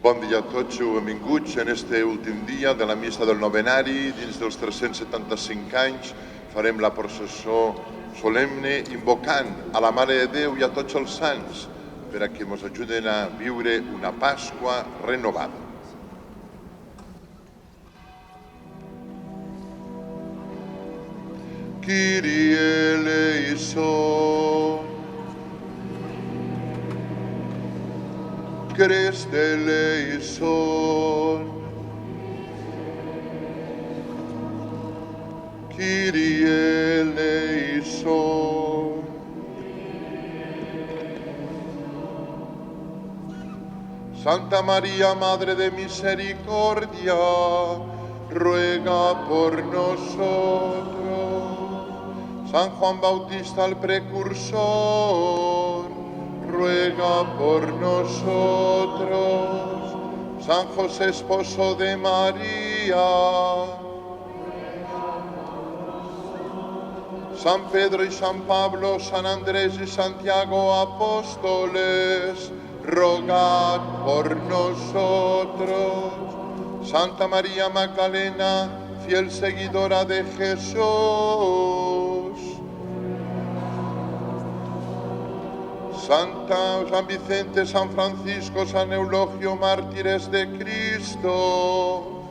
Bon dia a tots, sou benvinguts en este últim dia de la missa del novenari. Dins dels 375 anys farem la processó solemne invocant a la Mare de Déu i a tots els sants per a que ens ajuden a viure una Pasqua renovada. Kyrie eleison, Christe eleison, Kyrie eleison. Santa María, Madre de Misericordia, ruega por nosotros. San Juan Bautista, el precursor, ruega por nosotros. San José, esposo de María, San Pedro y San Pablo, San Andrés y Santiago, apóstoles, rogad por nosotros. Santa María Magdalena, fiel seguidora de Jesús. San Vicente, San Francisco, San Eulogio, mártires de Cristo.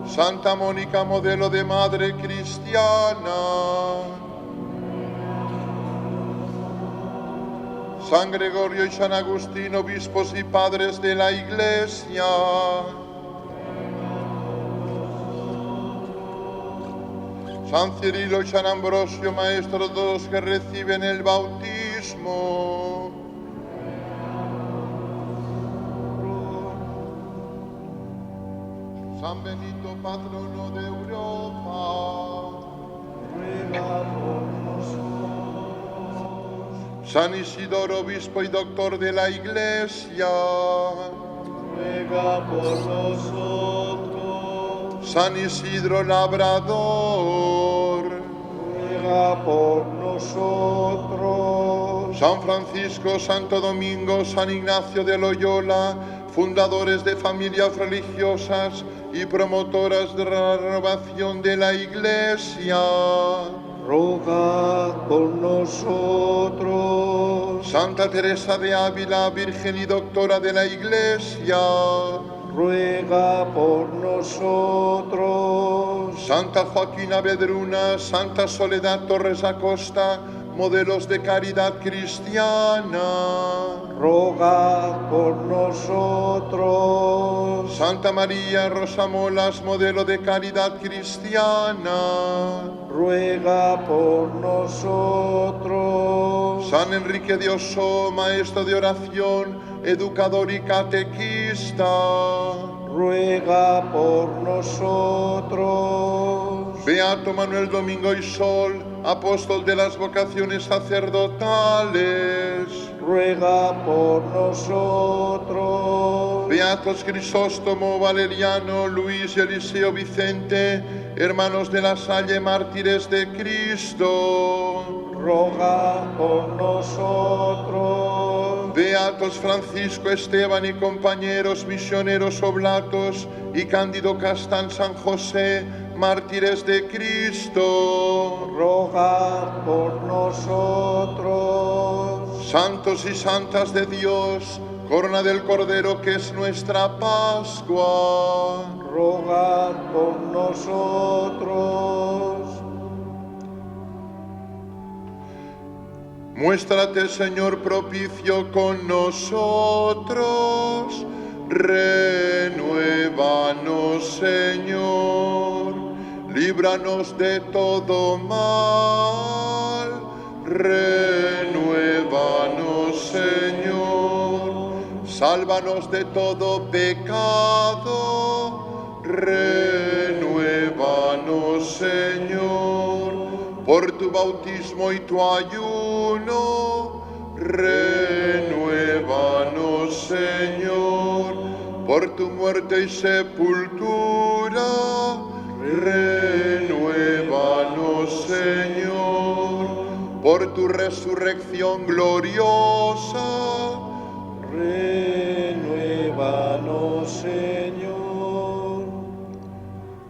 Santa Mónica, modelo de madre cristiana. San Gregorio y San Agustín, obispos y padres de la Iglesia. San Cirilo y San Ambrosio, maestros de los que reciben el bautismo. San Benito, patrono de Europa, ruega por nosotros. San Isidoro, obispo y doctor de la Iglesia, ruega por nosotros. San Isidro Labrador, ruega por nosotros. San Francisco, Santo Domingo, San Ignacio de Loyola, fundadores de familias religiosas y promotoras de la renovación de la Iglesia, rogad por nosotros. Santa Teresa de Ávila, Virgen y Doctora de la Iglesia, ruega por nosotros. Santa Joaquina Vedruna, Santa Soledad Torres Acosta, modelos de caridad cristiana, rogad por nosotros. Santa María Rosa Molas, modelo de caridad cristiana, ruega por nosotros. San Enrique de Oso, maestro de oración, educador y catequista, ruega por nosotros. Beato Manuel Domingo y Sol, apóstol de las vocaciones sacerdotales, ruega por nosotros. Beatos Crisóstomo, Valeriano, Luis y Eliseo Vicente, hermanos de la Salle, mártires de Cristo, roga por nosotros. Beatos Francisco, Esteban y compañeros misioneros oblatos y Cándido Castán San José, mártires de Cristo, rogad por nosotros. Santos y santas de Dios, corona del Cordero que es nuestra Pascua, rogad por nosotros. Muéstrate, Señor, propicio con nosotros. Renuévanos, Señor. Líbranos de todo mal. Renuévanos, Señor. Sálvanos de todo pecado. Renuévanos, Señor. Por tu bautismo y tu ayuno, renuévanos, Señor. Por tu muerte y sepultura, renuévanos, Señor. Por tu resurrección gloriosa, Renuévanos, Señor.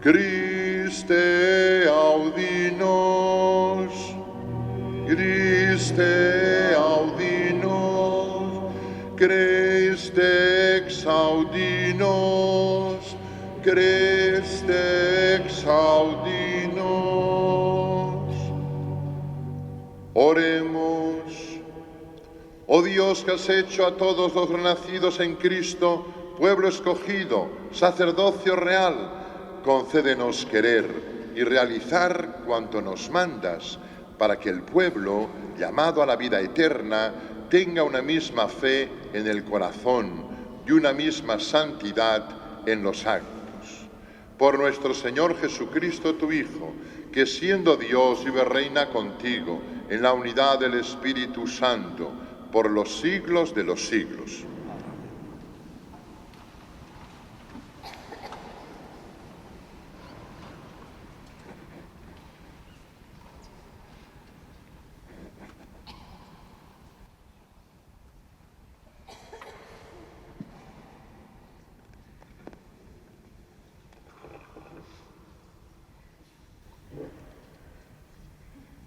Christe audinos, Christe audinos, Christe exaudinos, Christe exaudinos. Oremos. Oh Dios, que has hecho a todos los renacidos en Cristo, pueblo escogido, sacerdocio real, concédenos querer y realizar cuanto nos mandas, para que el pueblo, llamado a la vida eterna, tenga una misma fe en el corazón y una misma santidad en los actos. Por nuestro Señor Jesucristo, tu Hijo, que siendo Dios vive y reina contigo en la unidad del Espíritu Santo, por los siglos de los siglos.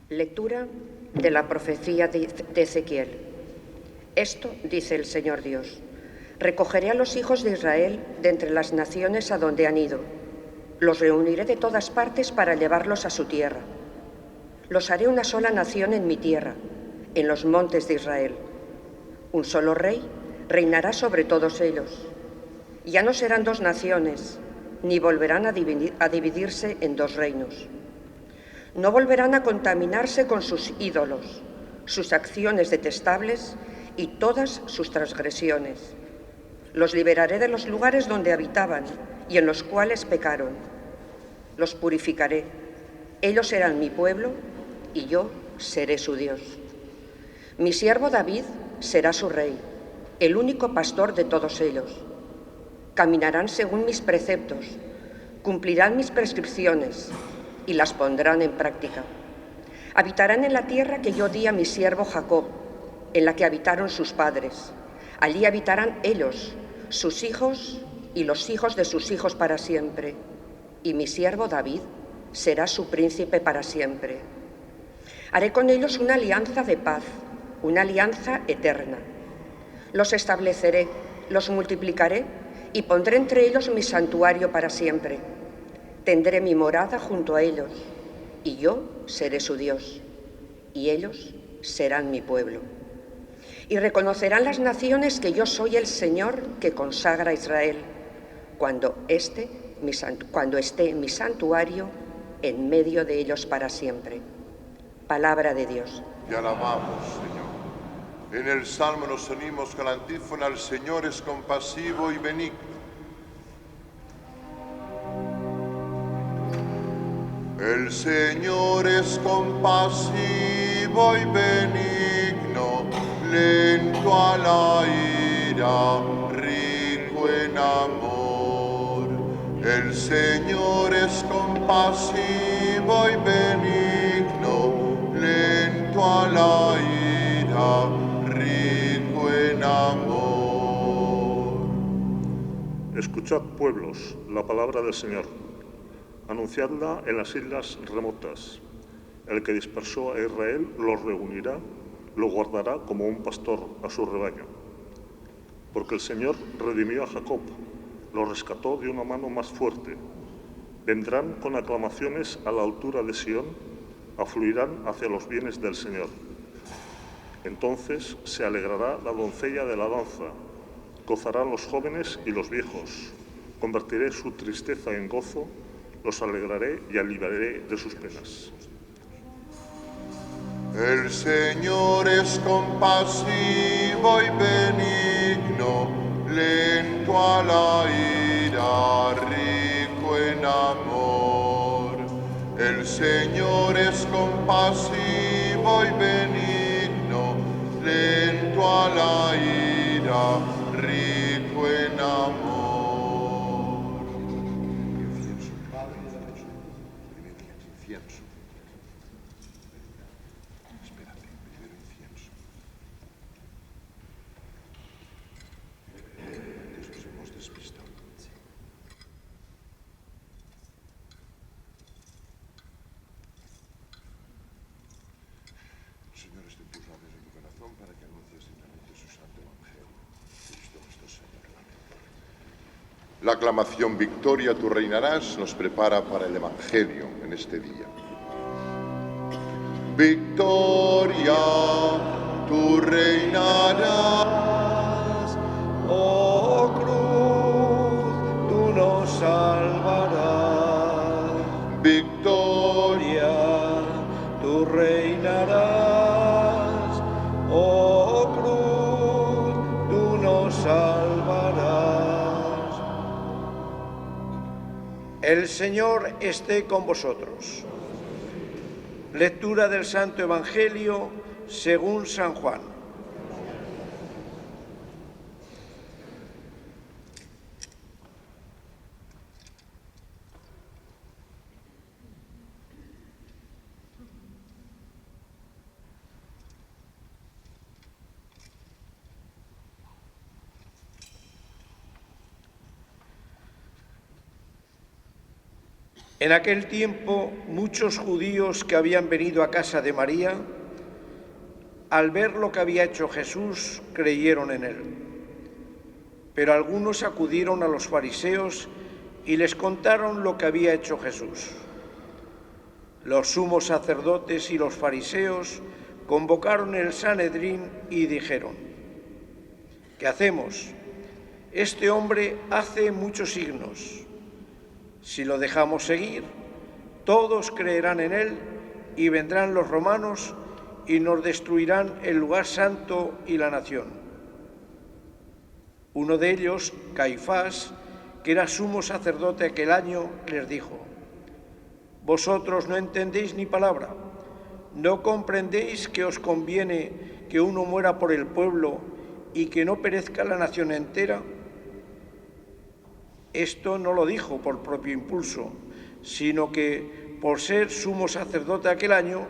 Lectura de la profecía de Ezequiel. Esto dice el Señor Dios: recogeré a los hijos de Israel de entre las naciones a donde han ido. Los reuniré de todas partes para llevarlos a su tierra. Los haré una sola nación en mi tierra, en los montes de Israel. Un solo rey reinará sobre todos ellos. Ya no serán dos naciones, ni volverán a dividirse en dos reinos. No volverán a contaminarse con sus ídolos, sus acciones detestables y todas sus transgresiones. Los liberaré de los lugares donde habitaban y en los cuales pecaron. Los purificaré. Ellos serán mi pueblo y yo seré su Dios. Mi siervo David será su rey, el único pastor de todos ellos. Caminarán según mis preceptos, cumplirán mis prescripciones y las pondrán en práctica. Habitarán en la tierra que yo di a mi siervo Jacob, en la que habitaron sus padres. Allí habitarán ellos, sus hijos y los hijos de sus hijos para siempre. Y mi siervo David será su príncipe para siempre. Haré con ellos una alianza de paz, una alianza eterna. Los estableceré, los multiplicaré y pondré entre ellos mi santuario para siempre. Tendré mi morada junto a ellos, y yo seré su Dios, y ellos serán mi pueblo. Y reconocerán las naciones que yo soy el Señor que consagra a Israel, cuando esté mi santuario en medio de ellos para siempre. Palabra de Dios. Te alabamos, Señor. En el Salmo nos unimos con la antífona: el Señor es compasivo y benigno. El Señor es compasivo y benigno, lento a la ira, rico en amor. El Señor es compasivo y benigno, lento a la ira, rico en amor. Escuchad, pueblos, la palabra del Señor. Anunciadla en las islas remotas. El que dispersó a Israel lo reunirá, lo guardará como un pastor a su rebaño. Porque el Señor redimió a Jacob, lo rescató de una mano más fuerte. Vendrán con aclamaciones a la altura de Sión, afluirán hacia los bienes del Señor. Entonces se alegrará la doncella de la danza, gozarán los jóvenes y los viejos. Convertiré su tristeza en gozo, los alegraré y aliviaré de sus penas. El Señor es compasivo y benigno, lento a la ira, rico en amor. El Señor es compasivo y benigno, lento a la ira, rico en amor. La aclamación Victoria, tú reinarás nos prepara para el Evangelio en este día. Victoria, tú reinarás. Oh cruz, tú nos salvarás. Victoria, Tú reinarás. Oh cruz, tú nos salvarás. El Señor esté con vosotros. Lectura del Santo Evangelio según San Juan. En aquel tiempo, muchos judíos que habían venido a casa de María, al ver lo que había hecho Jesús, creyeron en él. Pero algunos acudieron a los fariseos y les contaron lo que había hecho Jesús. Los sumos sacerdotes y los fariseos convocaron el Sanedrín y dijeron: ¿qué hacemos? Este hombre hace muchos signos. Si lo dejamos seguir, todos creerán en él y vendrán los romanos y nos destruirán el lugar santo y la nación. Uno de ellos, Caifás, que era sumo sacerdote aquel año, les dijo: vosotros no entendéis ni palabra, ¿no comprendéis que os conviene que uno muera por el pueblo y que no perezca la nación entera? Esto no lo dijo por propio impulso, sino que, por ser sumo sacerdote aquel año,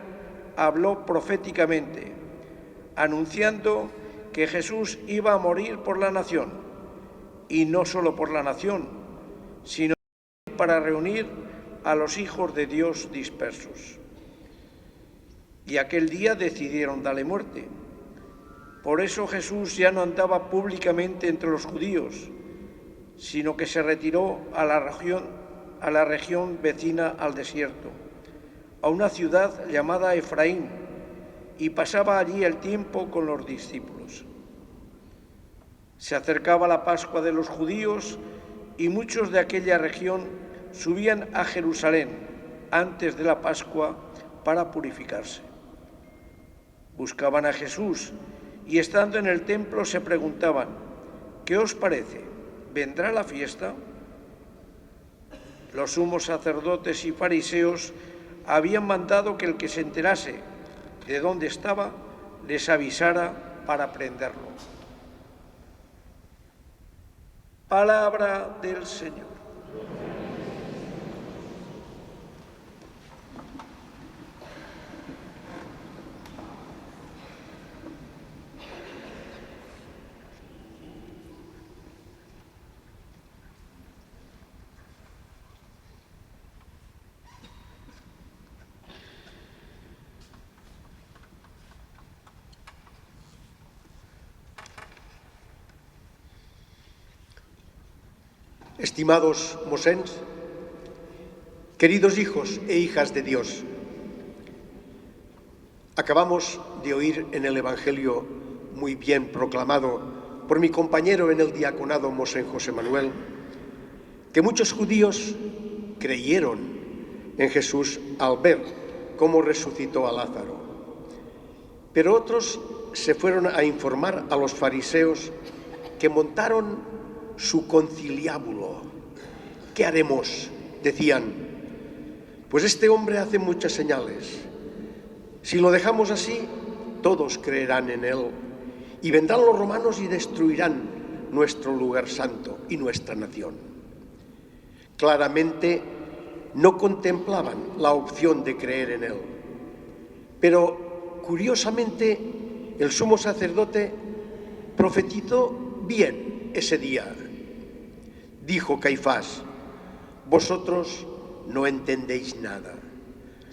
habló proféticamente, anunciando que Jesús iba a morir por la nación, y no solo por la nación, sino para reunir a los hijos de Dios dispersos. Y aquel día decidieron darle muerte. Por eso Jesús ya no andaba públicamente entre los judíos, sino que se retiró a la región vecina al desierto, a una ciudad llamada Efraín, y pasaba allí el tiempo con los discípulos. Se acercaba la Pascua de los judíos y muchos de aquella región subían a Jerusalén antes de la Pascua para purificarse. Buscaban a Jesús y estando en el templo se preguntaban: ¿qué os parece? ¿Vendrá la fiesta? Los sumos sacerdotes y fariseos habían mandado que el que se enterase de dónde estaba les avisara para prenderlo. Palabra del Señor. Estimados mosens, queridos hijos e hijas de Dios, acabamos de oír en el Evangelio muy bien proclamado por mi compañero en el diaconado, Mosén José Manuel, que muchos judíos creyeron en Jesús al ver cómo resucitó a Lázaro. Pero otros se fueron a informar a los fariseos, que montaron su conciliábulo. ¿Qué haremos?, decían. Pues este hombre hace muchas señales. Si lo dejamos así, todos creerán en él, y vendrán los romanos y destruirán nuestro lugar santo y nuestra nación. Claramente no contemplaban la opción de creer en él. Pero, curiosamente, el sumo sacerdote profetizó bien ese día. Dijo Caifás: vosotros no entendéis nada.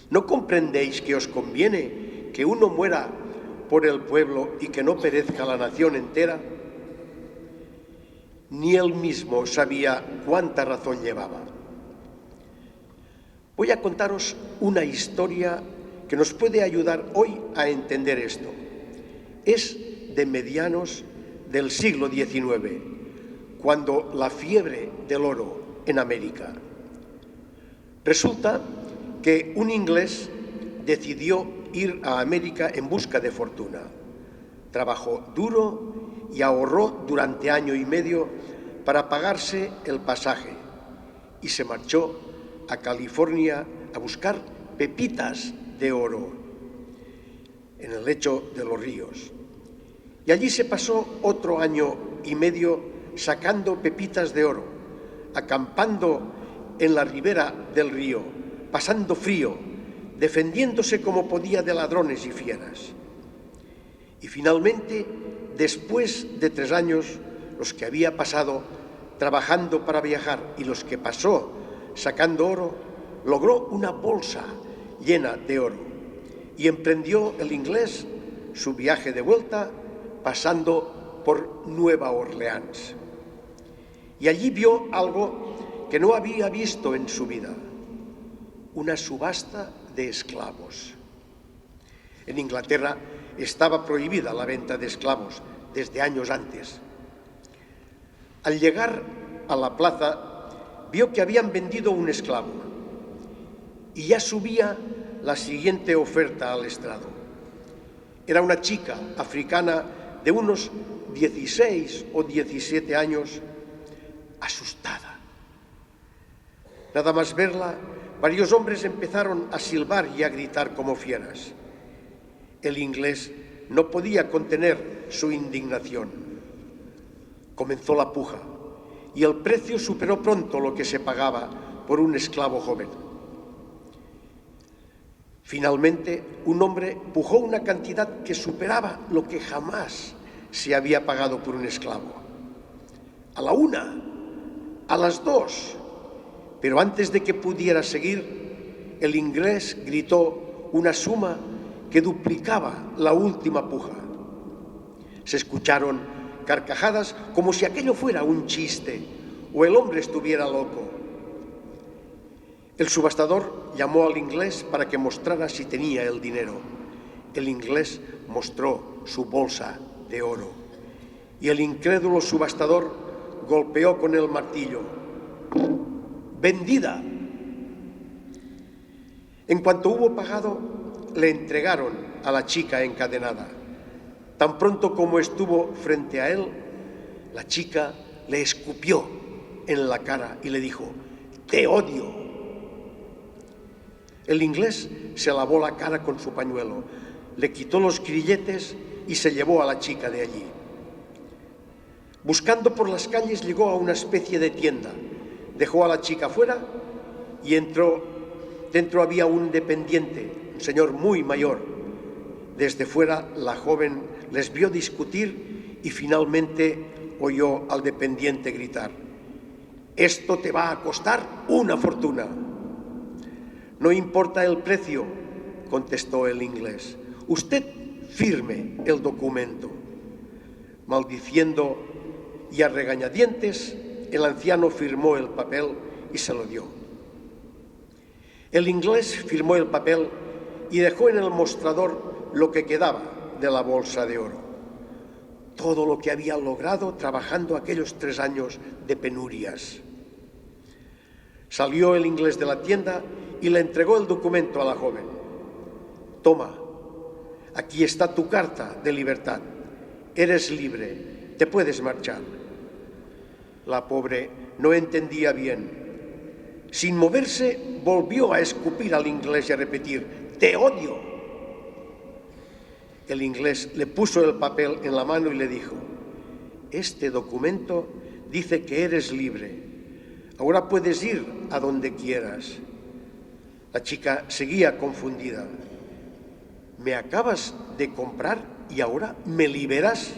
¿No comprendéis que os conviene que uno muera por el pueblo y que no perezca la nación entera? Ni él mismo sabía cuánta razón llevaba. Voy a contaros una historia que nos puede ayudar hoy a entender esto. Es de medianos del siglo XIX, cuando la fiebre del oro en América. Resulta que un inglés decidió ir a América en busca de fortuna. Trabajó duro y ahorró durante año y medio para pagarse el pasaje y se marchó a California a buscar pepitas de oro en el lecho de los ríos. Y allí se pasó otro año y medio sacando pepitas de oro, acampando en la ribera del río, pasando frío, defendiéndose como podía de ladrones y fieras. Y finalmente, después de 3 años, los que había pasado trabajando para viajar y los que pasó sacando oro, logró una bolsa llena de oro y emprendió el inglés su viaje de vuelta pasando por Nueva Orleans. Y allí vio algo que no había visto en su vida: una subasta de esclavos. En Inglaterra estaba prohibida la venta de esclavos desde años antes. Al llegar a la plaza, vio que habían vendido un esclavo y ya subía la siguiente oferta al estrado. Era una chica africana de unos 16 o 17 años, asustada. Nada más verla, varios hombres empezaron a silbar y a gritar como fieras. El inglés no podía contener su indignación. Comenzó la puja y el precio superó pronto lo que se pagaba por un esclavo joven. Finalmente, un hombre pujó una cantidad que superaba lo que jamás se había pagado por un esclavo. A la 1, a las 2, pero antes de que pudiera seguir, el inglés gritó una suma que duplicaba la última puja. Se escucharon carcajadas como si aquello fuera un chiste o el hombre estuviera loco. El subastador llamó al inglés para que mostrara si tenía el dinero. El inglés mostró su bolsa de oro y el incrédulo subastador golpeó con el martillo: ¡vendida! En cuanto hubo pagado, le entregaron a la chica encadenada. Tan pronto como estuvo frente a él, la chica le escupió en la cara y le dijo: ¡te odio! El inglés se lavó la cara con su pañuelo, le quitó los grilletes y se llevó a la chica de allí. Buscando por las calles, llegó a una especie de tienda, dejó a la chica fuera y entró. Dentro había un dependiente, un señor muy mayor. Desde fuera, la joven les vio discutir y finalmente oyó al dependiente gritar: «Esto te va a costar una fortuna». «No importa el precio», contestó el inglés. «Usted firme el documento». Maldiciendo y a regañadientes, el anciano firmó el papel y se lo dio. El inglés firmó el papel y dejó en el mostrador lo que quedaba de la bolsa de oro. Todo lo que había logrado trabajando aquellos 3 años de penurias. Salió el inglés de la tienda y le entregó el documento a la joven. «Toma, aquí está tu carta de libertad. Eres libre, te puedes marchar». La pobre no entendía bien. Sin moverse, volvió a escupir al inglés y a repetir: «¡te odio!». El inglés le puso el papel en la mano y le dijo: «Este documento dice que eres libre. Ahora puedes ir a donde quieras». La chica seguía confundida. «¿Me acabas de comprar y ahora me liberas?».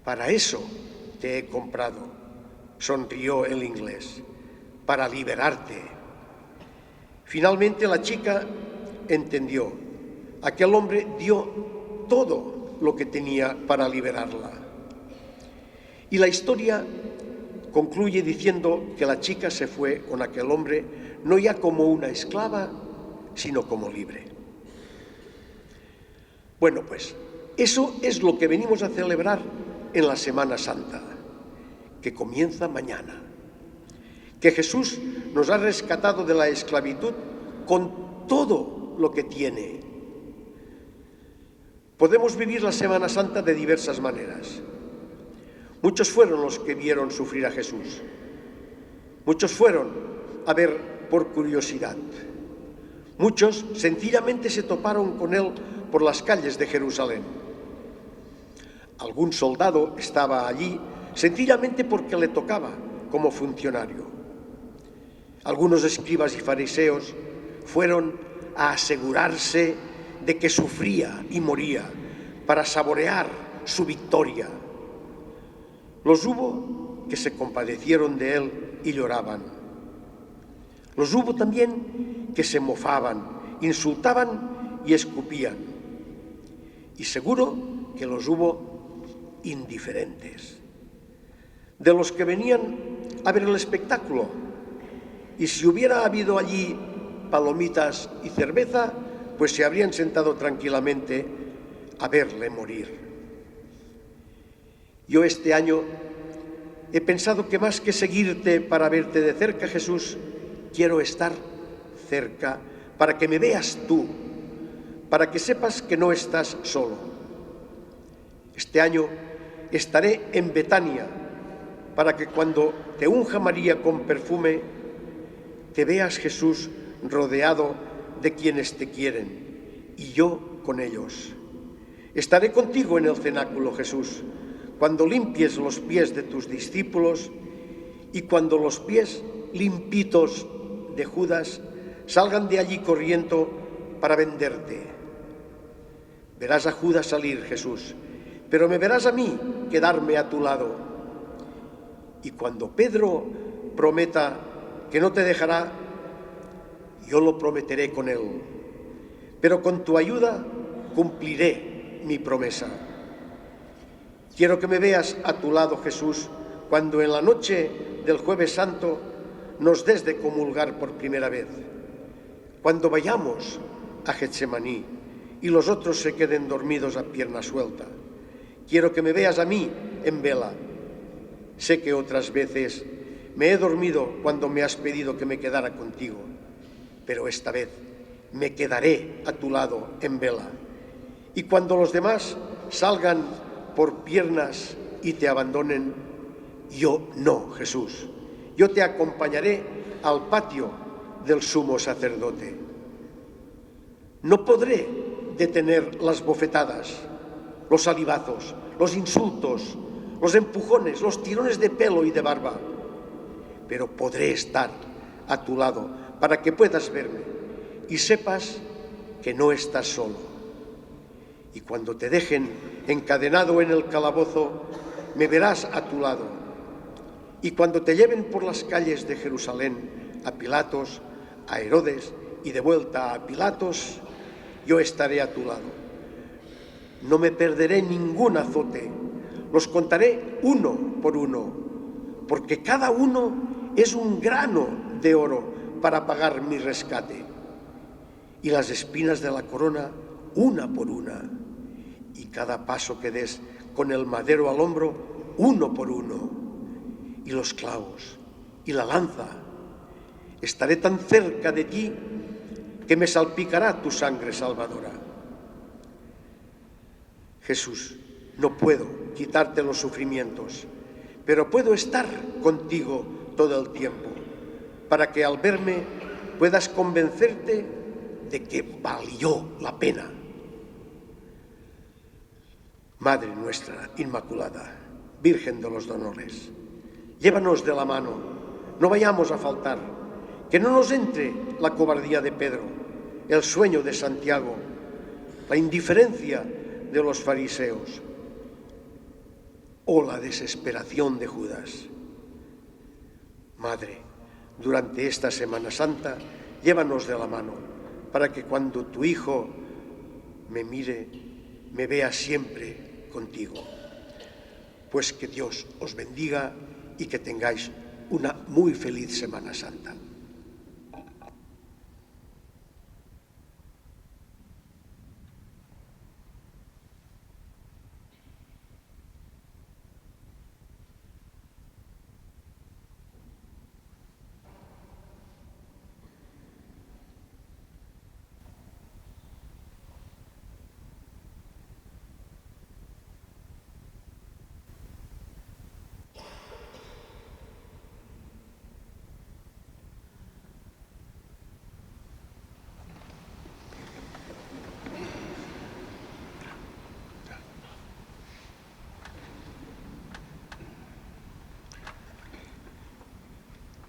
«Para eso te he comprado», sonrió el inglés, «para liberarte». Finalmente la chica entendió. Aquel hombre dio todo lo que tenía para liberarla. Y la historia concluye diciendo que la chica se fue con aquel hombre no ya como una esclava, sino como libre. Bueno, pues eso es lo que venimos a celebrar en la Semana Santa, que comienza mañana. Que Jesús nos ha rescatado de la esclavitud con todo lo que tiene. Podemos vivir la Semana Santa de diversas maneras. Muchos fueron los que vieron sufrir a Jesús. Muchos fueron a ver por curiosidad. Muchos sencillamente se toparon con él por las calles de Jerusalén. Algún soldado estaba allí sencillamente porque le tocaba como funcionario. Algunos escribas y fariseos fueron a asegurarse de que sufría y moría para saborear su victoria. Los hubo que se compadecieron de él y lloraban. Los hubo también que se mofaban, insultaban y escupían. Y seguro que los hubo indiferentes. De los que venían a ver el espectáculo. Y si hubiera habido allí palomitas y cerveza, pues se habrían sentado tranquilamente a verle morir. Yo este año he pensado que más que seguirte para verte de cerca, Jesús, quiero estar cerca para que me veas tú, para que sepas que no estás solo. Este año estaré en Betania para que cuando te unja María con perfume, te veas, Jesús, rodeado de quienes te quieren y yo con ellos. Estaré contigo en el cenáculo, Jesús, cuando limpies los pies de tus discípulos y cuando los pies limpitos de Judas salgan de allí corriendo para venderte. Verás a Judas salir, Jesús, pero me verás a mí quedarme a tu lado. Y cuando Pedro prometa que no te dejará, yo lo prometeré con él. Pero con tu ayuda cumpliré mi promesa. Quiero que me veas a tu lado, Jesús, cuando en la noche del Jueves Santo nos des de comulgar por primera vez. Cuando vayamos a Getsemaní y los otros se queden dormidos a pierna suelta. Quiero que me veas a mí en vela. Sé que otras veces me he dormido cuando me has pedido que me quedara contigo, pero esta vez me quedaré a tu lado en vela. Y cuando los demás salgan por piernas y te abandonen, yo no, Jesús. Yo te acompañaré al patio del sumo sacerdote. No podré detener las bofetadas, los salivazos, los insultos, los empujones, los tirones de pelo y de barba, pero podré estar a tu lado para que puedas verme y sepas que no estás solo. Y cuando te dejen encadenado en el calabozo, me verás a tu lado. Y cuando te lleven por las calles de Jerusalén a Pilatos, a Herodes y de vuelta a Pilatos, yo estaré a tu lado. No me perderé ningún azote, los contaré uno por uno, porque cada uno es un grano de oro para pagar mi rescate. Y las espinas de la corona, una por una, y cada paso que des con el madero al hombro, uno por uno, y los clavos, y la lanza. Estaré tan cerca de ti que me salpicará tu sangre salvadora. Jesús, no puedo quitarte los sufrimientos, pero puedo estar contigo todo el tiempo, para que al verme puedas convencerte de que valió la pena. Madre nuestra Inmaculada, Virgen de los Dolores, llévanos de la mano, no vayamos a faltar, que no nos entre la cobardía de Pedro, el sueño de Santiago, la indiferencia de los fariseos o la desesperación de Judas. Madre, durante esta Semana Santa, llévanos de la mano, para que cuando tu Hijo me mire, me vea siempre contigo. Pues que Dios os bendiga y que tengáis una muy feliz Semana Santa.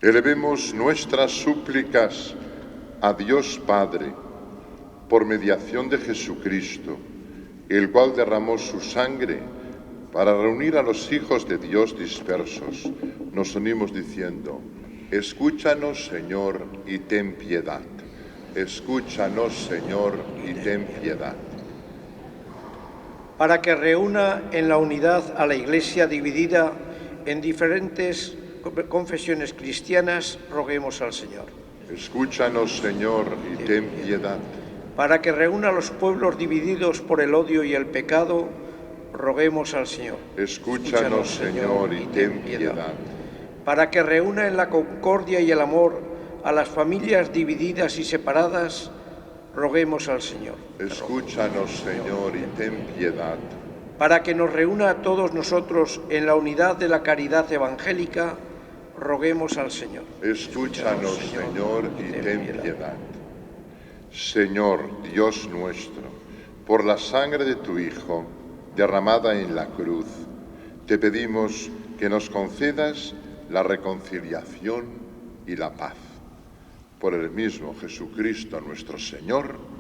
Elevemos nuestras súplicas a Dios Padre por mediación de Jesucristo, el cual derramó su sangre para reunir a los hijos de Dios dispersos. Nos unimos diciendo: escúchanos, Señor, y ten piedad. Escúchanos, Señor, y ten piedad. Para que reúna en la unidad a la Iglesia dividida en diferentes confesiones cristianas, roguemos al Señor. Escúchanos, Señor, y ten piedad. Para que reúna a los pueblos divididos por el odio y el pecado, roguemos al Señor. Escúchanos, Señor, y ten piedad. Para que reúna en la concordia y el amor a las familias divididas y separadas, roguemos al Señor. Escúchanos, Señor, y ten piedad. Para que nos reúna a todos nosotros en la unidad de la caridad evangélica, roguemos al Señor. Escúchanos, Señor, y ten piedad. Señor, Dios nuestro, por la sangre de tu Hijo, derramada en la cruz, te pedimos que nos concedas la reconciliación y la paz. Por el mismo Jesucristo nuestro Señor.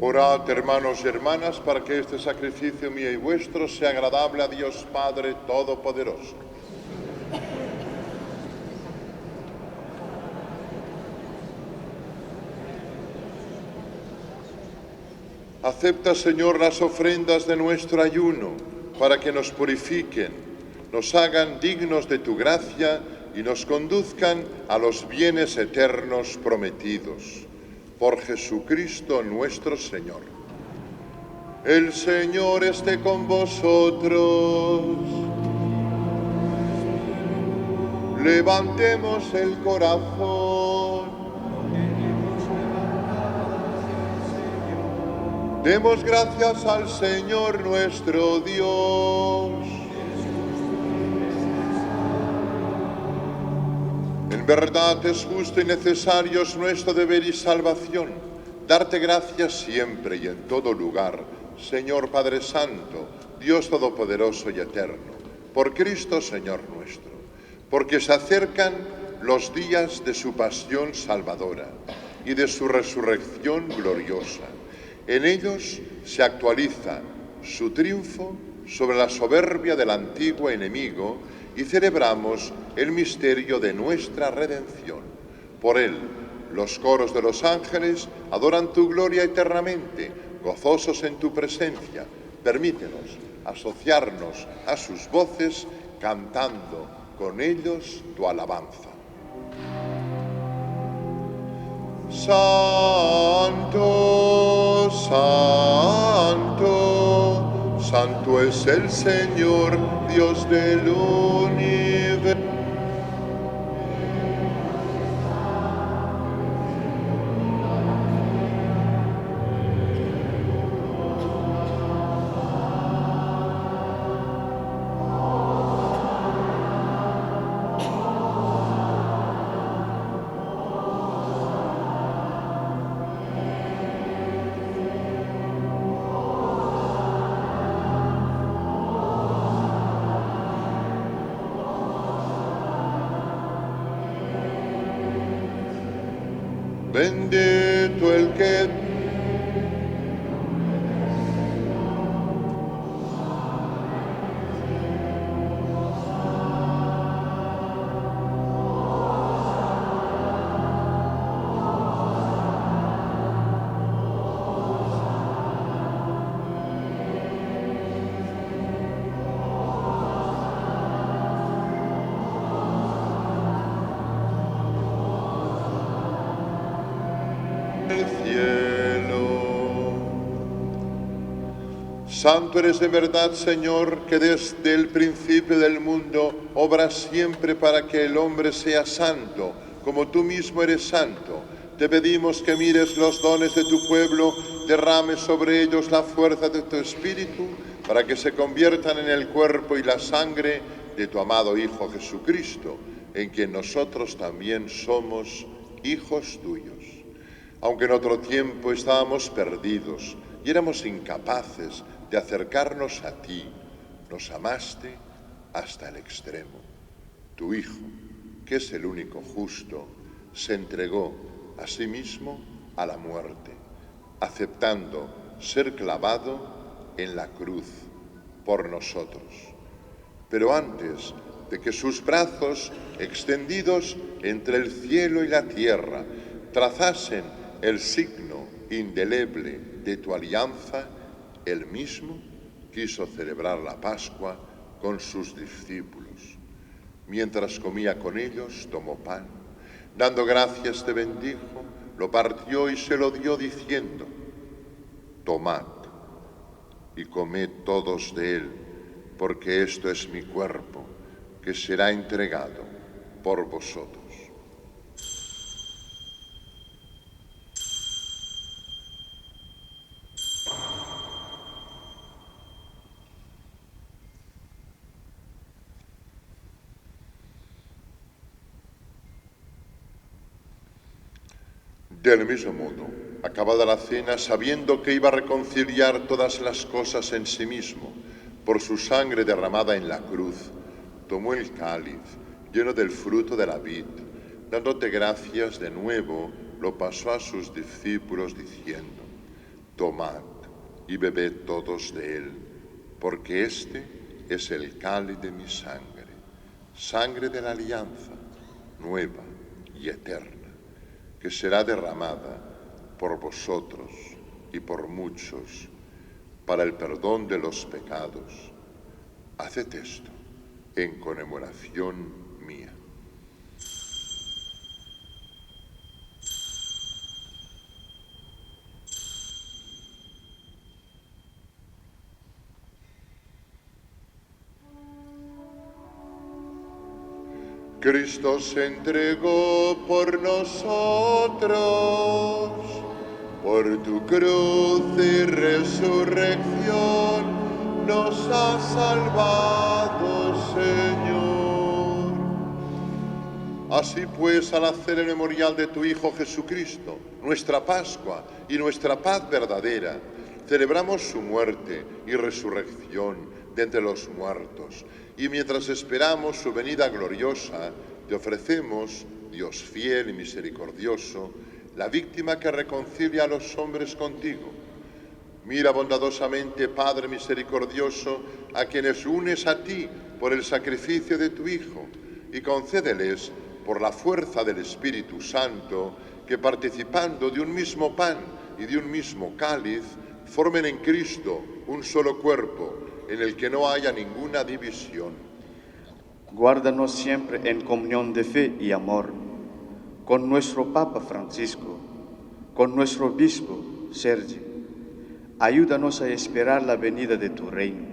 Orad, hermanos y hermanas, para que este sacrificio mío y vuestro sea agradable a Dios Padre Todopoderoso. Acepta, Señor, las ofrendas de nuestro ayuno, para que nos purifiquen, nos hagan dignos de tu gracia y nos conduzcan a los bienes eternos prometidos. Por Jesucristo nuestro Señor. El Señor esté con vosotros. Levantemos el corazón. Demos gracias al Señor nuestro Dios. En verdad es justo y necesario, es nuestro deber y salvación, darte gracias siempre y en todo lugar, Señor Padre Santo, Dios Todopoderoso y Eterno, por Cristo Señor nuestro, porque se acercan los días de su pasión salvadora y de su resurrección gloriosa. En ellos se actualiza su triunfo sobre la soberbia del antiguo enemigo y celebramos el misterio de nuestra redención. Por él, los coros de los ángeles adoran tu gloria eternamente, gozosos en tu presencia. Permítenos asociarnos a sus voces, cantando con ellos tu alabanza. Santo, santo, santo es el Señor, Dios del universo. Bendito el que el cielo. Santo eres de verdad, Señor, que desde el principio del mundo obras siempre para que el hombre sea santo, como tú mismo eres santo. Te pedimos que mires los dones de tu pueblo, derrames sobre ellos la fuerza de tu Espíritu, para que se conviertan en el cuerpo y la sangre de tu amado Hijo Jesucristo, en quien nosotros también somos hijos tuyos. Aunque en otro tiempo estábamos perdidos y éramos incapaces de acercarnos a ti, nos amaste hasta el extremo. Tu Hijo, que es el único justo, se entregó a sí mismo a la muerte, aceptando ser clavado en la cruz por nosotros. Pero antes de que sus brazos, extendidos entre el cielo y la tierra, trazasen el signo indeleble de tu alianza, él mismo quiso celebrar la Pascua con sus discípulos. Mientras comía con ellos, tomó pan, dando gracias te bendijo, lo partió y se lo dio diciendo: tomad y comed todos de él, porque esto es mi cuerpo, que será entregado por vosotros. Del mismo modo, acabada la cena, sabiendo que iba a reconciliar todas las cosas en sí mismo, por su sangre derramada en la cruz, tomó el cáliz, lleno del fruto de la vid, dándote gracias de nuevo, lo pasó a sus discípulos diciendo: tomad y bebed todos de él, porque este es el cáliz de mi sangre, sangre de la alianza, nueva y eterna, que será derramada por vosotros y por muchos para el perdón de los pecados. Haced esto en conmemoración mía. Cristo se entregó por nosotros, por tu cruz y resurrección nos has salvado, Señor. Así pues, al hacer el memorial de tu Hijo Jesucristo, nuestra Pascua y nuestra paz verdadera, celebramos su muerte y resurrección de entre los muertos, y mientras esperamos su venida gloriosa, te ofrecemos, Dios fiel y misericordioso, la víctima que reconcilia a los hombres contigo. Mira bondadosamente, Padre misericordioso, a quienes unes a ti por el sacrificio de tu Hijo, y concédeles, por la fuerza del Espíritu Santo, que participando de un mismo pan y de un mismo cáliz, formen en Cristo un solo cuerpo, en el que no haya ninguna división. Guárdanos siempre en comunión de fe y amor, con nuestro Papa Francisco, con nuestro Obispo Sergio. Ayúdanos a esperar la venida de tu reino,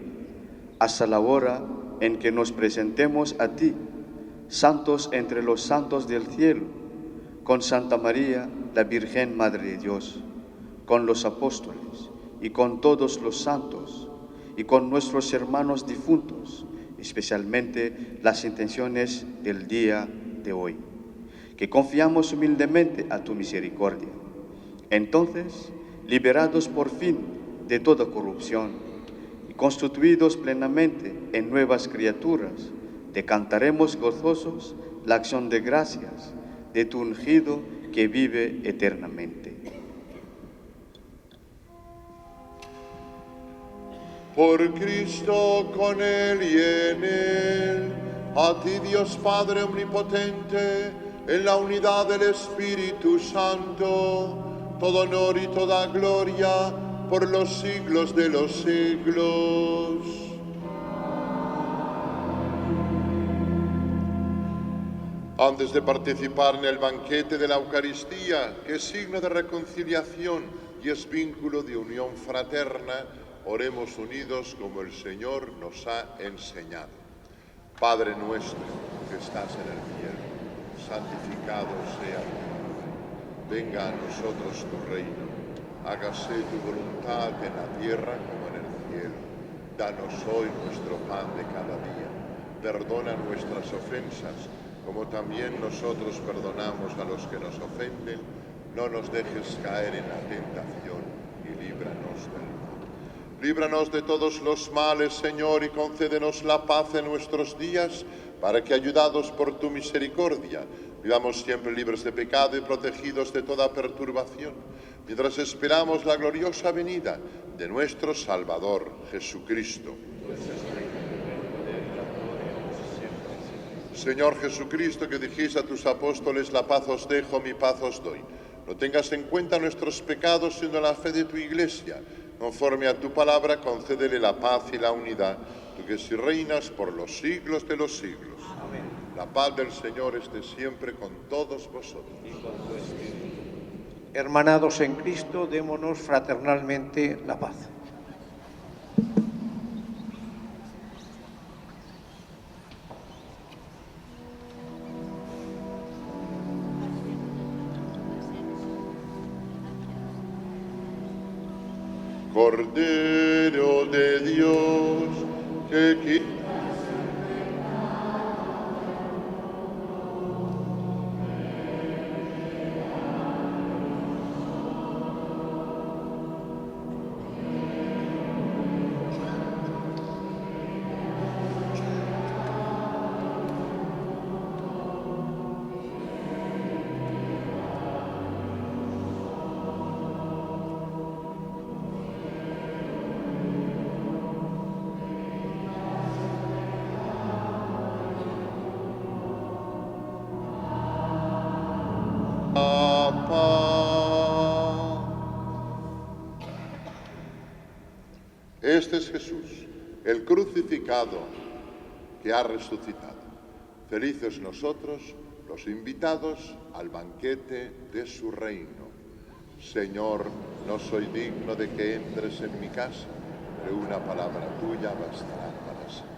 hasta la hora en que nos presentemos a ti, santos entre los santos del cielo, con Santa María, la Virgen Madre de Dios, con los apóstoles y con todos los santos, y con nuestros hermanos difuntos, especialmente las intenciones del día de hoy, que confiamos humildemente a tu misericordia. Entonces, liberados por fin de toda corrupción y constituidos plenamente en nuevas criaturas, te cantaremos gozosos la acción de gracias de tu ungido que vive eternamente. Por Cristo, con Él y en Él, a ti Dios Padre Omnipotente, en la unidad del Espíritu Santo, todo honor y toda gloria por los siglos de los siglos. Antes de participar en el banquete de la Eucaristía, que es signo de reconciliación y es vínculo de unión fraterna, oremos unidos como el Señor nos ha enseñado. Padre nuestro que estás en el cielo, santificado sea tu nombre. Venga a nosotros tu reino. Hágase tu voluntad en la tierra como en el cielo. Danos hoy nuestro pan de cada día. Perdona nuestras ofensas, como también nosotros perdonamos a los que nos ofenden. No nos dejes caer en la tentación y líbranos del mal. Líbranos de todos los males, Señor, y concédenos la paz en nuestros días, para que, ayudados por tu misericordia, vivamos siempre libres de pecado y protegidos de toda perturbación, mientras esperamos la gloriosa venida de nuestro Salvador, Jesucristo. Señor Jesucristo, que dijiste a tus apóstoles, la paz os dejo, mi paz os doy. No tengas en cuenta nuestros pecados, sino la fe de tu Iglesia. Conforme a tu palabra, concédele la paz y la unidad, tú que si reinas por los siglos de los siglos. Amén. La paz del Señor esté siempre con todos vosotros. Y con tu espíritu. Hermanados en Cristo, démonos fraternalmente la paz. Cordero de Dios, que quitas Este es Jesús, el crucificado que ha resucitado. Felices nosotros, los invitados al banquete de su reino. Señor, no soy digno de que entres en mi casa, pero una palabra tuya bastará para siempre.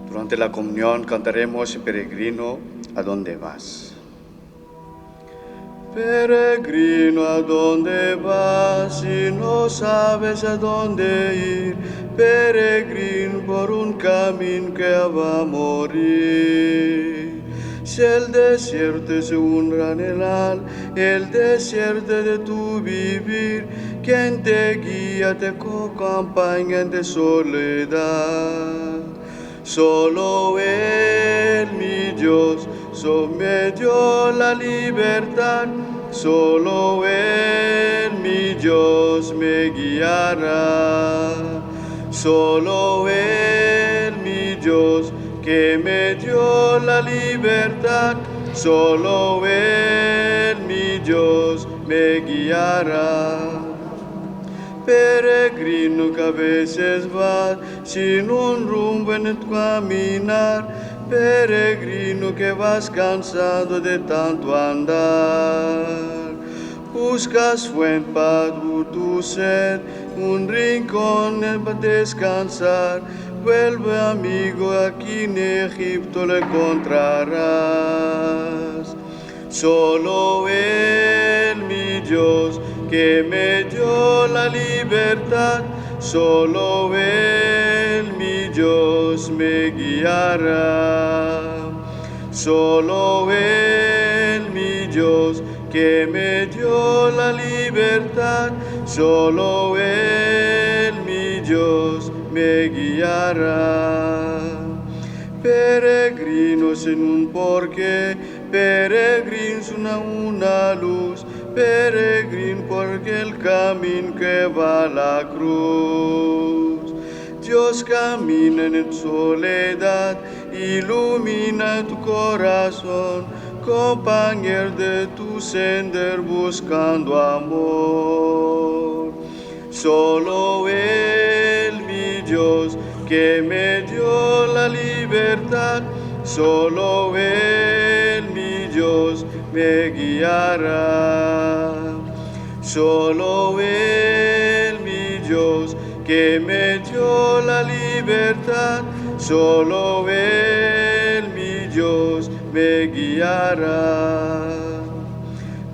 Durante la comunión cantaremos Peregrino, ¿a dónde vas? Peregrino, ¿a dónde vas? Si no sabes a dónde ir, peregrino por un camino que va a morir. Si el desierto es un granelal, el desierto de tu vivir, quien te guía te acompaña de soledad. Solo Él, mi Dios, me dio la libertad. Solo Él, mi Dios, me guiará. Solo Él, mi Dios, que me dio la libertad. Solo Él, mi Dios, me guiará. Peregrino que a veces vas sin un rumbo en tu caminar, peregrino que vas cansado de tanto andar. Buscas fuente para tu sed, un rincón para descansar. Vuelve amigo, aquí en Egipto lo encontrarás. Solo Él, mi Dios, que me dio la libertad, solo Él, mi Dios, me guiará. Solo Él, mi Dios, que me dio la libertad, solo Él, mi Dios, me guiará. Peregrinos en un porqué, peregrinos una luz, peregrin porque el camino que va a la cruz. Dios camina en soledad, ilumina tu corazón, compañero de tu sender buscando amor. Solo Él, mi Dios, que me dio la libertad, solo Él, mi Dios, me guiará. Solo Él, mi Dios, que me dio la libertad, solo Él, mi Dios, me guiará.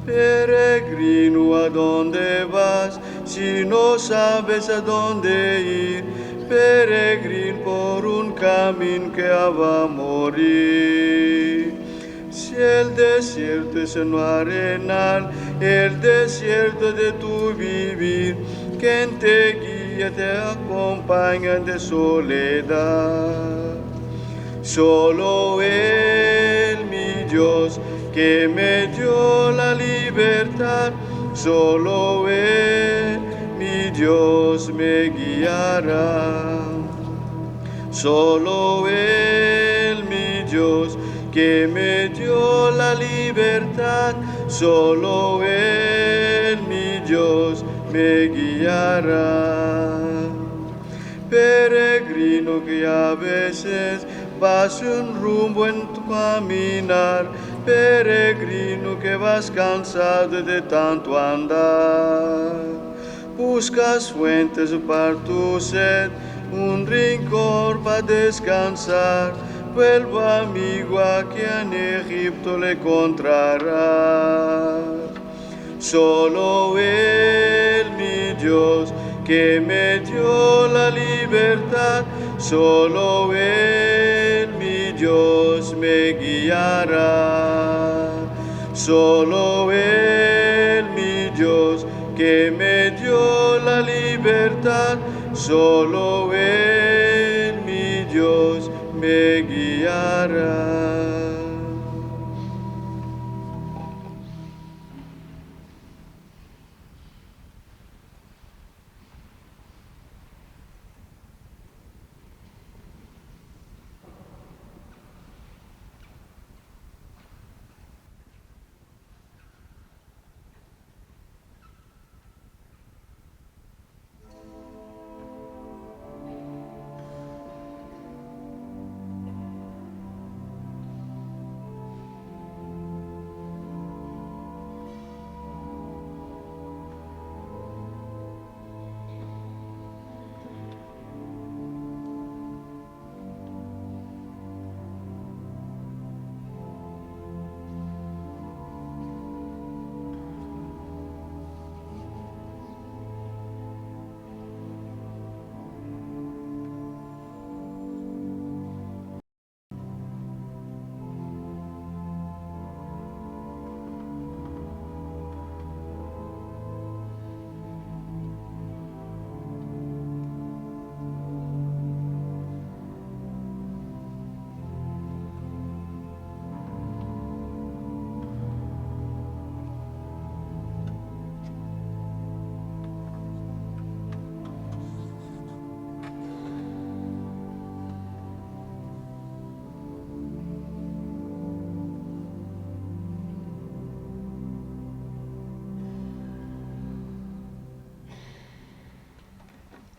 Peregrino, ¿a dónde vas? Si no sabes a dónde ir, peregrino por un camino que va a morir. Si el desierto es un arenal, el desierto de tu vivir, quien te guía te acompaña de soledad. Solo Él, mi Dios, que me dio la libertad, solo Él, mi Dios, me guiará. Solo Él, mi Dios, que me dio la libertad, solo Él, mi Dios, me guiará. Peregrino que a veces vas un rumbo en tu caminar, peregrino que vas cansado de tanto andar. Buscas fuentes para tu sed, un rincón para descansar. pueblo amigo a quien Egipto le encontrará. Solo Él, mi Dios, que me dio la libertad, solo Él, mi Dios, me guiará. Solo Él, mi Dios, que me dio la libertad, solo Él, mi Dios, me guiará.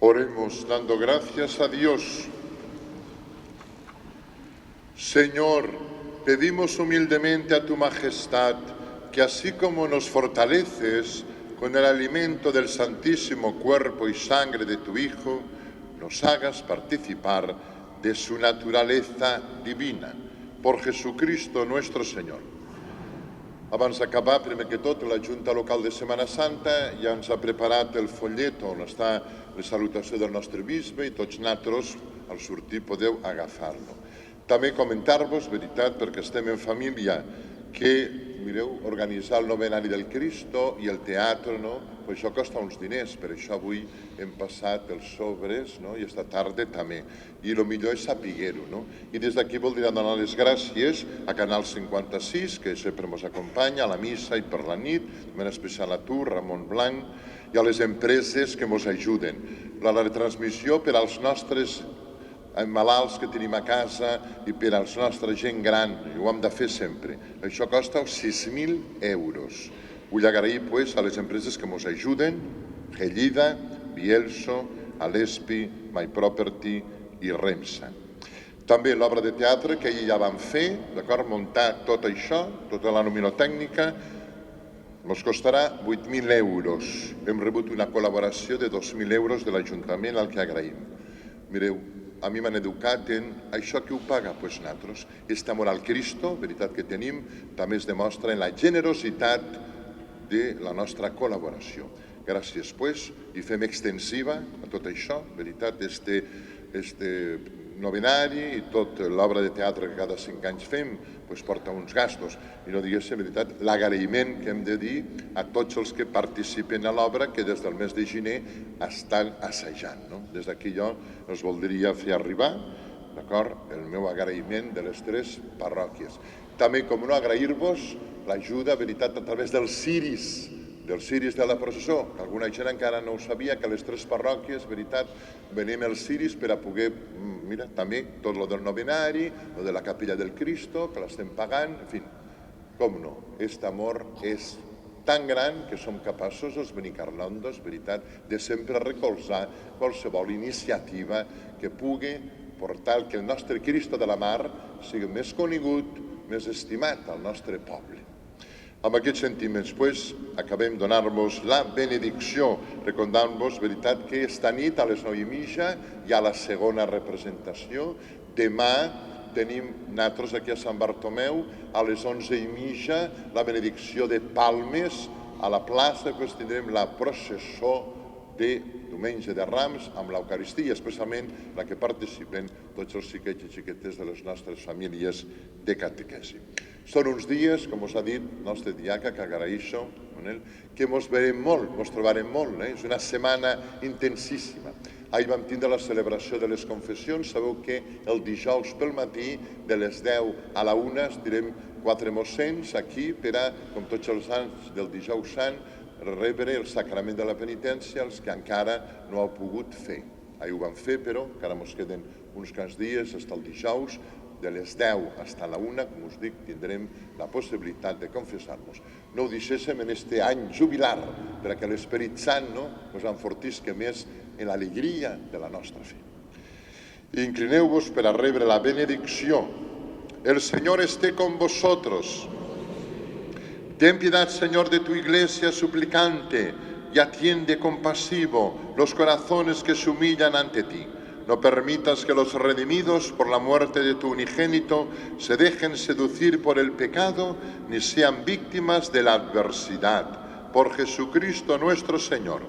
Oremos dando gracias a Dios. Señor, pedimos humildemente a tu majestad que así como nos fortaleces con el alimento del santísimo cuerpo y sangre de tu Hijo, nos hagas participar de su naturaleza divina. Por Jesucristo nuestro Senyor. Abans d'acabar, primer que tot, la Junta Local de Setmana Santa ja ens ha preparat el follet on està la salutació del nostre bisbe i tots nosaltres, al sortir, podeu agafar-lo. També comentar-vos, veritat, perquè estem en família, que, mireu, organitzar el novenari del Cristo i el teatre, no? Pues això costa uns diners, per això avui hem passat els sobres, no? I esta tarda també. I el millor és saber-ho, no? I des d'aquí voldria donar les gràcies a Canal 56, que sempre ens acompanya, a la missa i per la nit, en especial a tu, Ramon Blanc, i a les empreses que ens ajuden. La retransmissió per als nostres malalts que tenim a casa i per als nostra gent gran, i ho hem de fer sempre. Això costa 6.000 euros. Vull agrair pues, a les empreses que ens ajuden, Gellida, Bielso, Alespi, My Property i Remsa. També l'obra de teatre que ahir ja vam fer, d'acord, muntar tot això, tota la nominotècnica, ens costarà 8.000 euros. Hem rebut una col·laboració de 2.000 euros de l'Ajuntament, al que agraïm. Mireu, a mi m'han educat en això que ho paga, doncs nosaltres. Este amor al Cristo, veritat que tenim, també es demostra en la generositat de la nostra col·laboració. Gràcies, pues, i fem extensiva a tot això, veritat, este novenari i tot l'obra de teatre que cada 5 anys fem, pues, porta uns gastos. I no diguéssim, veritat, l'agraïment que hem de dir a tots els que participen a l'obra que des del mes de gener estan assajant. No? Des d'aquí jo us voldria fer arribar, d'acord, el meu agraïment de les 3 parròquies. També, com no, agrair-vos l'ajuda, veritat, a través dels ciris de la processó. Alguna gent encara no ho sabia, que a les 3 parròquies, veritat, venim els ciris per a poder, mira, també tot lo del novenari, lo de la capella del Cristo, que l'estem pagant, en fi, com no, aquest amor és tan gran que som capaços, els benicarlondos, veritat, de sempre recolzar qualsevol iniciativa que pugui portar que el nostre Cristo de la Mar sigui més conegut, més estimat al nostre poble. Amb aquests sentiments, pues, acabem de donar-vos la benedicció, recordant-vos, veritat, que esta nit a les 9:30 hi ha la segona representació. Demà tenim nosaltres aquí a Sant Bartomeu, a les 11:30, la benedicció de Palmes, a la plaça tindrem la processó de Diumenge de Rams amb l'Eucaristia, especialment la que participen tots els xiquets i xiquetes de les nostres famílies de catequesi. Són uns dies, com us ha dit el nostre diaca, que agraeixo, que ens veurem molt, ens trobarem molt. És una setmana intensíssima. Ahir vam tindre la celebració de les confessions. Sabeu que el dijous pel matí, de les 10 a la 1, estirem 4 mossens aquí per a, com tots els anys del dijous sant, rebre el sacrament de la penitència als que encara no heu pogut fer. Ahir ho vam fer, però encara ens queden uns quants dies, fins al dijous, de les 10 fins a la 1, com us dic, tindrem la possibilitat de confessar-nos. No ho deixéssim en aquest any jubilar, perquè l'Esperit Sant ens enfortisca més en l'alegria de la nostra fe. Inclineu-vos per a rebre la benedicció. El Señor esté con vosotros. Ten piedad, Señor, de tu iglesia suplicante y atiende compasivo los corazones que se humillan ante ti. No permitas que los redimidos por la muerte de tu unigénito se dejen seducir por el pecado ni sean víctimas de la adversidad. Por Jesucristo nuestro Señor.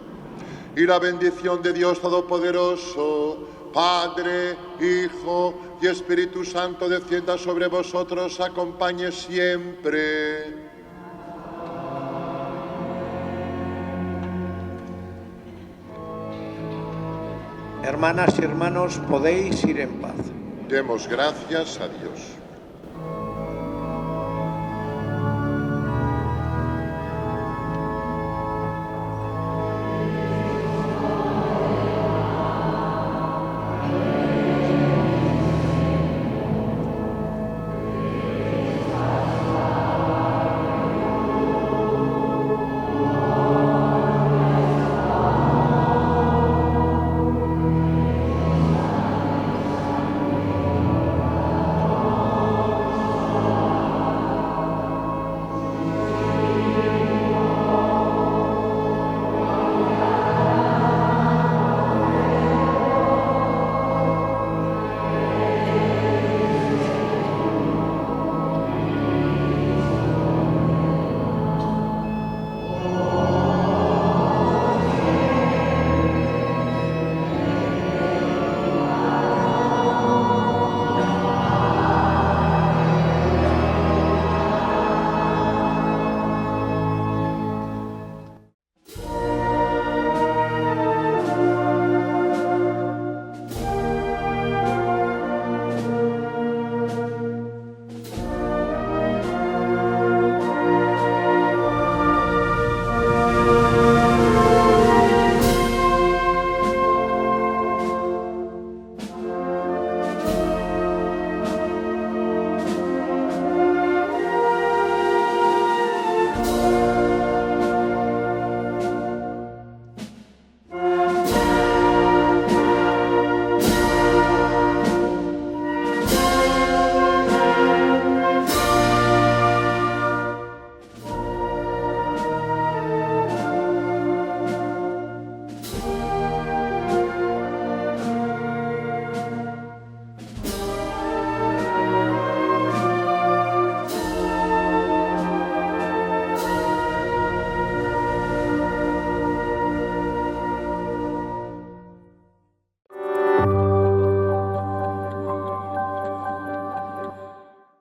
Y la bendición de Dios Todopoderoso, Padre, Hijo y Espíritu Santo descienda sobre vosotros, acompañe siempre. Hermanas y hermanos, podéis ir en paz. Demos gracias a Dios.